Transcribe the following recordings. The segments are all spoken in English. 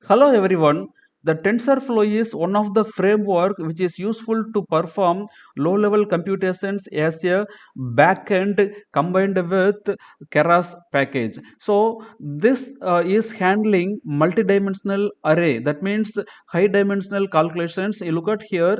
Hello everyone. The TensorFlow is one of the framework which is useful to perform low-level computations as a backend combined with Keras package. So this is handling multidimensional array. That means high-dimensional calculations. You look at here.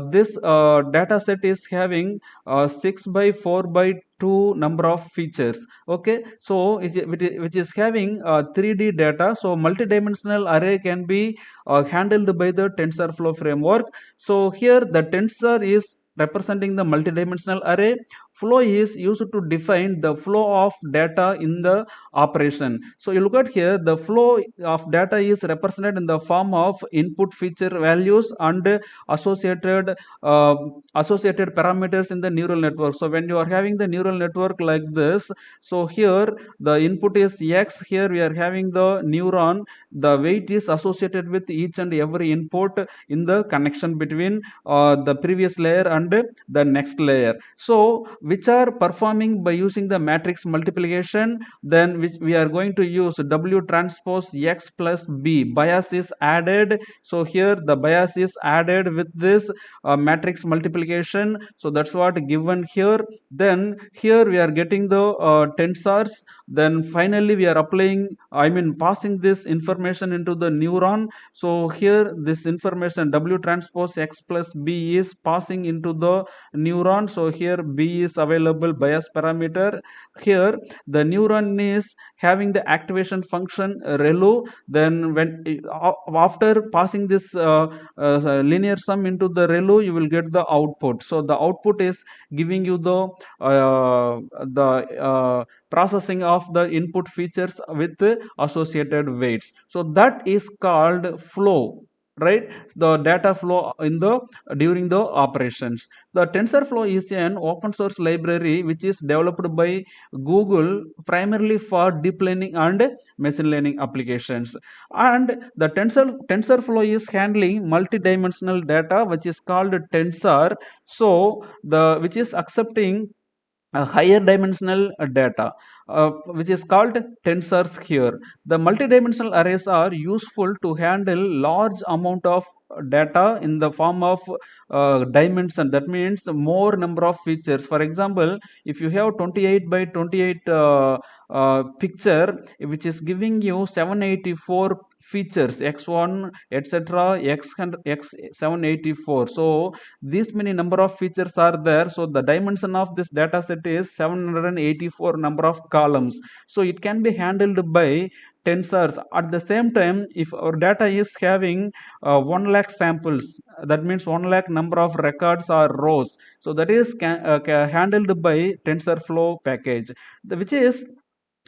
This data set is having 6 by 4 by 2 number of features. Okay, so which is having 3D data. So multidimensional array can be handled by the TensorFlow framework. So here the tensor is representing the multidimensional array. Flow is used to define the flow of data in the operation. So you look at here, the flow of data is represented in the form of input feature values and associated uh, associated parameters in the neural network. So when you are having the neural network like this, so here the input is x, here we are having the neuron, the weight is associated with each and every input in the connection between the previous layer and the next layer, so which are performing by using the matrix multiplication. Then which we are going to use w transpose x plus b, bias is added. So here the bias is added with this matrix multiplication, so that's what given here. Then here we are getting the tensors. Then finally we are applying, I mean passing this information into the neuron. So here this information w transpose x plus b is passing into the neuron. So here b is available bias parameter. Here the neuron is having the activation function relu. Then when after passing this linear sum into the relu, you will get the output. So the output is giving you the processing of the input features with the associated weights. So that is called flow, right? The data flow in the during the operations. The TensorFlow is an open source library which is developed by Google primarily for deep learning and machine learning applications. And the TensorFlow is handling multidimensional data which is called tensor. So the which is accepting a higher dimensional data, which is called tensors here. The multidimensional arrays are useful to handle large amount of data in the form of dimension. That means more number of features. For example, if you have 28 by 28 picture which is giving you 784 features, x1 etc, x 784. So these many number of features are there. So the dimension of this data set is 784 number of columns. So it can be handled by tensors. At the same time, if our data is having 1 lakh samples, that means 1 lakh number of records or rows, so that is handled by TensorFlow package, which is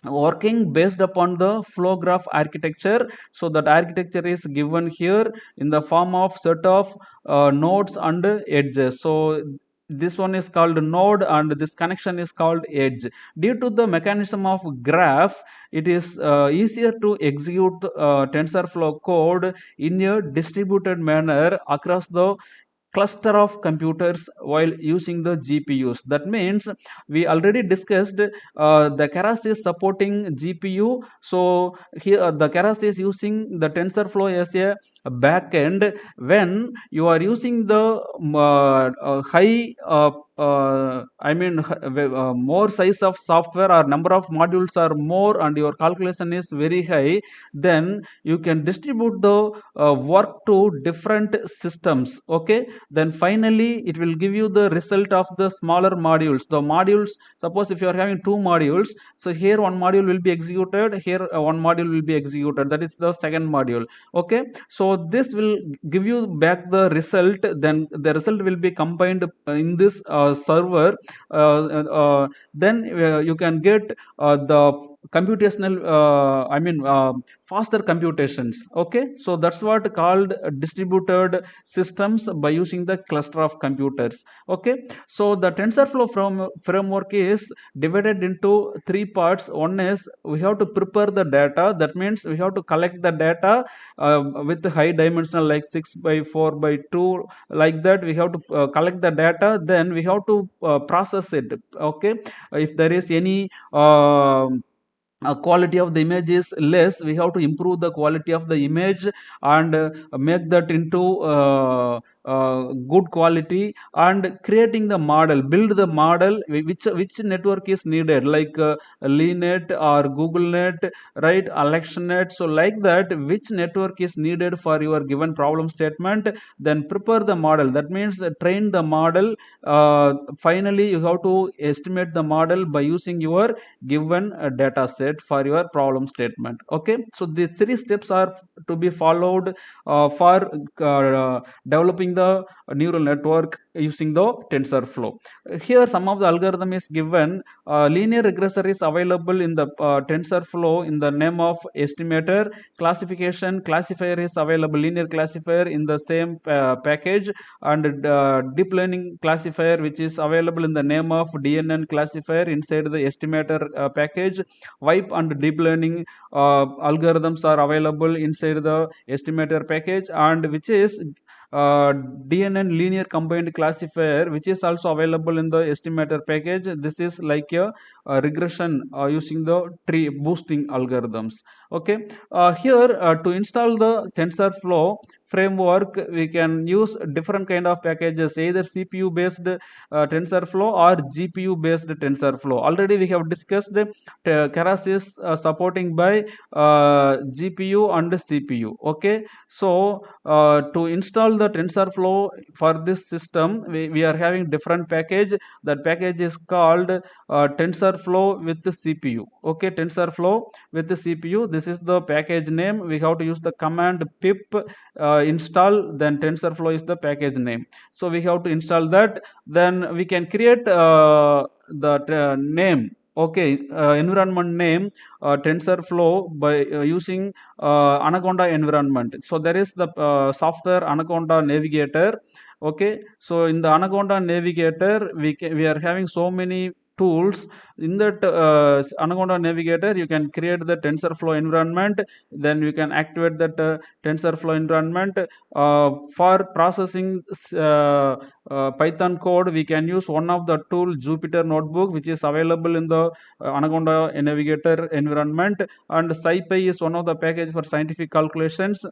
working based upon the flow graph architecture. So that architecture is given here in the form of set of nodes and edges. So this one is called node and this connection is called edge. Due to the mechanism of graph, it is easier to execute TensorFlow code in a distributed manner across the cluster of computers while using the GPUs. That means we already discussed the Keras is supporting GPU. So here the Keras is using the TensorFlow as a backend. When you are using the high I mean more size of software or number of modules are more and your calculation is very high, then you can distribute the work to different systems. Okay, then finally it will give you the result of the smaller modules. The modules, suppose if you are having two modules, so here one module will be executed, here one module will be executed, that is the second module. Okay, so this will give you back the result. Then the result will be combined in this server. Then you can get the computational faster computations. Okay, so that's what called distributed systems by using the cluster of computers. Okay, so the TensorFlow framework is divided into three parts. One is we have to prepare the data. That means we have to collect the data with high dimensional like 6 by 4 by 2, like that we have to collect the data. Then we have to process it. Okay, if there is any quality of the image is less, we have to improve the quality of the image and make that into good quality, and creating the model, build the model which network is needed, like LeanNet or GoogleNet, right, AlexNet. So like that, which network is needed for your given problem statement, then prepare the model. That means train the model. Finally you have to estimate the model by using your given data set for your problem statement. Okay, so the three steps are to be followed for developing the neural network using the TensorFlow. Here some of the algorithm is given. Linear regressor is available in the TensorFlow in the name of estimator. Classifier is available, linear classifier, in the same package, and deep learning classifier, which is available in the name of DNN classifier inside the estimator package. Wipe and deep learning algorithms are available inside the estimator package, and which is DNN linear combined classifier, which is also available in the estimator package. This is like a regression using the tree boosting algorithms. Okay, here to install the TensorFlow framework, we can use different kind of packages, either CPU based TensorFlow or GPU based TensorFlow. Already we have discussed Keras is supporting by GPU and CPU. Okay, so to install the TensorFlow for this system, we are having different package. That package is called TensorFlow with the CPU. Okay, TensorFlow with the CPU. This is the package name. We have to use the command pip install, then TensorFlow is the package name. So we have to install that. Then we can create the name. Okay, environment name TensorFlow by using Anaconda environment. So there is the software Anaconda Navigator. Okay, so in the Anaconda Navigator, we are having so many tools. In that Anaconda Navigator, you can create the TensorFlow environment. Then you can activate that TensorFlow environment. For processing Python code, we can use one of the tool, Jupyter Notebook, which is available in the Anaconda Navigator environment. And SciPy is one of the package for scientific calculations.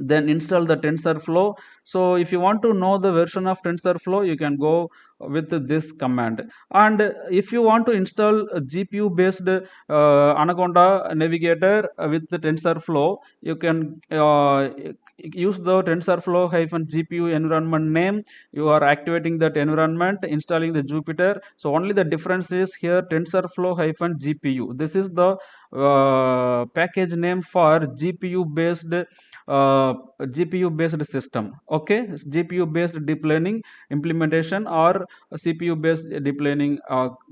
Then install the TensorFlow. So if you want to know the version of TensorFlow, you can go with this command. And if you want to install a GPU based Anaconda Navigator with the TensorFlow, you can use the TensorFlow -GPU environment name. You are activating that environment, installing the Jupyter. So only the difference is here TensorFlow -GPU. This is the package name for GPU based system. Okay, GPU based deep learning implementation or CPU based deep learning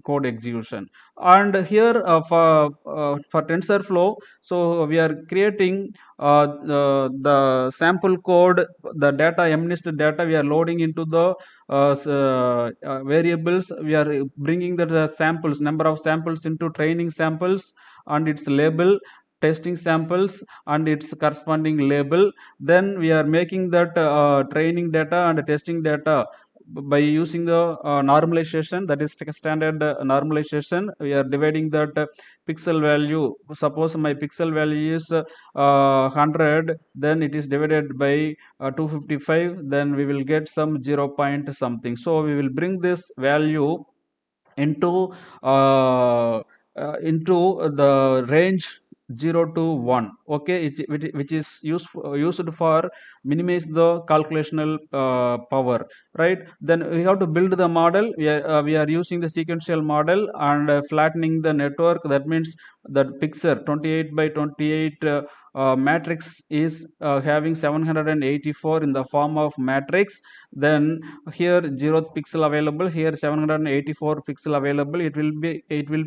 code execution. And here for TensorFlow, so we are creating the sample code, the data, MNIST data, we are loading into the variables. We are bringing the samples, number of samples into training samples and its label, testing samples and its corresponding label. Then we are making that training data and testing data by using the normalization, that is standard normalization. We are dividing that pixel value. Suppose my pixel value is 100, then it is divided by 255, then we will get some 0 point something. So we will bring this value into the range 0 to 1. Okay, which is used for minimize the calculational power, right? Then we have to build the model. We are using the sequential model and flattening the network. That means that picture 28 by 28 matrix is having 784 in the form of matrix. Then here 0th pixel available, here 784 pixel available. It will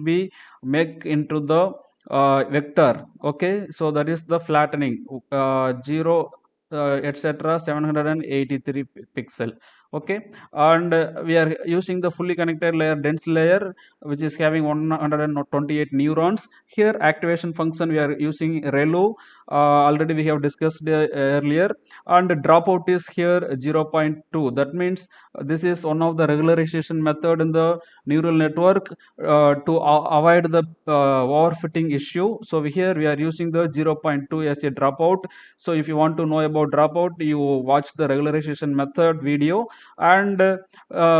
be make into the vector. Okay, so that is the flattening 0 etc 783 pixel. Okay, and we are using the fully connected layer, dense layer, which is having 128 neurons. Here activation function we are using ReLU, already we have discussed earlier, and dropout is here 0.2. That means this is one of the regularization method in the neural network to avoid the overfitting issue. So here we are using the 0.2 as a dropout. So if you want to know about dropout, you watch the regularization method video. And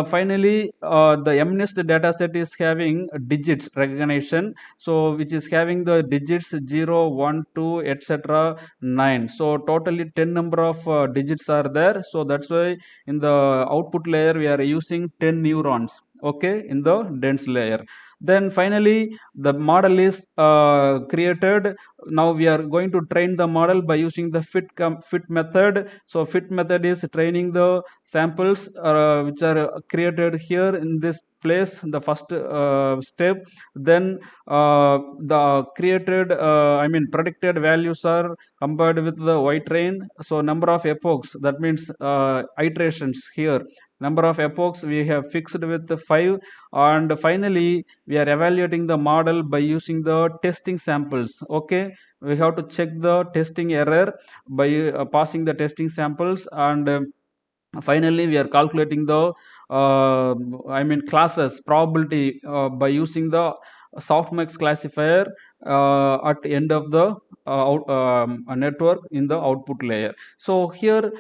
finally, the MNIST dataset is having digits recognition, so which is having the digits 0, 1, 2, etc. 9. So totally 10 number of digits are there. So that's why in the output layer we are using 10 neurons, okay, in the dense layer. Then finally the model is created. Now we are going to train the model by using the fit method. So fit method is training the samples which are created here in this place, the first step. Then the created I mean predicted values are compared with the y train. So number of epochs, that means iterations here, number of epochs we have fixed with the 5. And finally we are evaluating the model by using the testing samples. Okay, we have to check the testing error by passing the testing samples. And finally we are calculating the uh, I mean classes probability by using the softmax classifier at the end of the network in the output layer. So here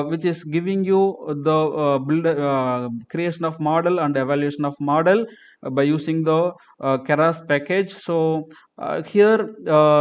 which is giving you the build creation of model and evaluation of model by using the keras package. So here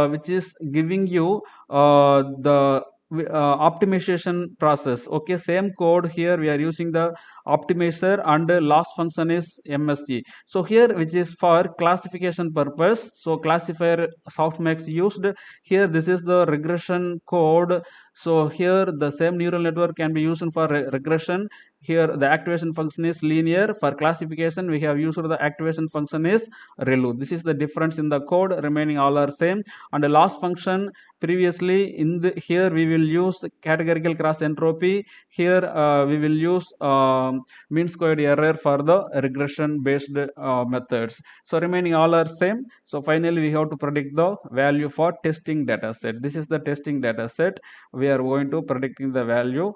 which is giving you the optimization process. Okay, same code here we are using the optimizer, and loss function is MSE. So here which is for classification purpose, so classifier softmax used here. This is the regression code. So here the same neural network can be used for regression. Here the activation function is linear. For classification we have used the activation function is ReLU. This is the difference in the code, remaining all are same. And the loss function, previously in the here we will use categorical cross entropy. Here we will use mean squared error for the regression based methods. So remaining all are same. So finally we have to predict the value for testing data set. This is the testing data set. We are going to predicting the value.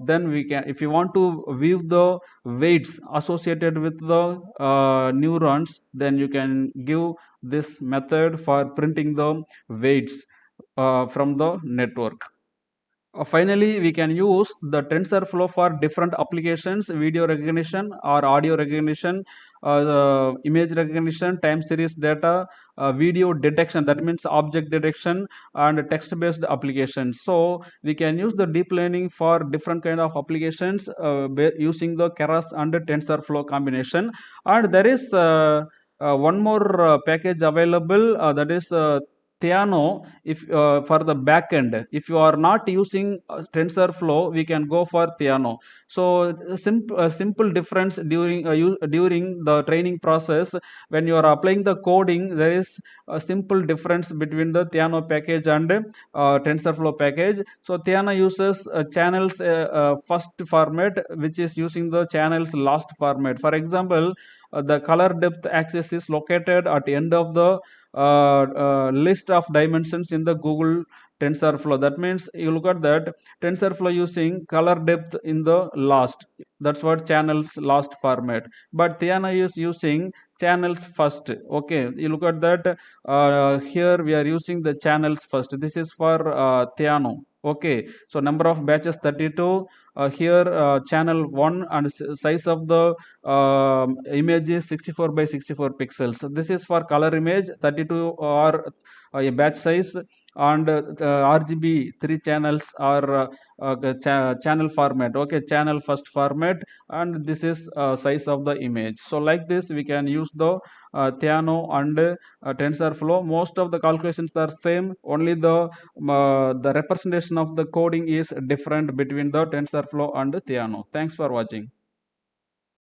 Then we can, if you want to view the weights associated with the neurons, then you can give this method for printing the weights from the network. Finally, we can use the TensorFlow for different applications: video recognition or audio recognition, image recognition, time series data, video detection, that means object detection, and text-based applications. So we can use the deep learning for different kind of applications using the keras and TensorFlow combination. And there is one more package available, that is Theano. If for the backend, if you are not using TensorFlow, we can go for Theano. So simple difference during during the training process, when you are applying the coding, there is a simple difference between the Theano package and TensorFlow package. So Theano uses channels first format, which is using the channels last format. For example, the color depth axis is located at the end of the list of dimensions in the Google TensorFlow. That means you look at that TensorFlow using color depth in the last. That's what channels last format. But Theana is using channels first. Okay, you look at that. Here we are using the channels first. This is for Theano. Okay, so number of batches 32. Here channel 1 and size of the image is 64 by 64 pixels. So this is for color image, 32 or a batch size. And RGB 3 channels are channel format. Okay, channel first format, and this is size of the image. So like this we can use the Theano and TensorFlow. Most of the calculations are same, only the representation of the coding is different between the TensorFlow and Theano. Thanks for watching.